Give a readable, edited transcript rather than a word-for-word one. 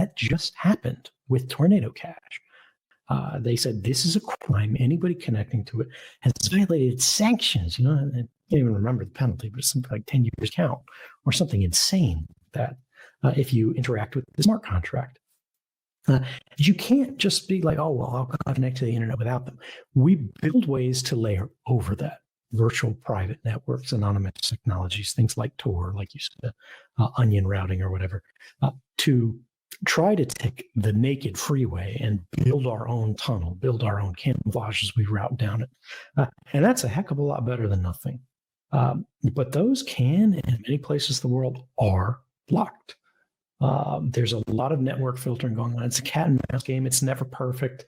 that just happened with Tornado Cash. They said this is a crime. Anybody connecting to it has violated sanctions. I can't even remember the penalty, but it's something like 10 years count or something insane that if you interact with the smart contract. You can't just be like, oh, well, I'll connect to the internet without them. We build ways to layer over that. Virtual private networks, anonymous technologies, things like Tor, like you said, onion routing or whatever, to try to take the naked freeway and build our own tunnel, build our own camouflage as we route down it. And that's a heck of a lot better than nothing. But those can, in many places in the world, are blocked. There's a lot of network filtering going on. It's a cat and mouse game. It's never perfect.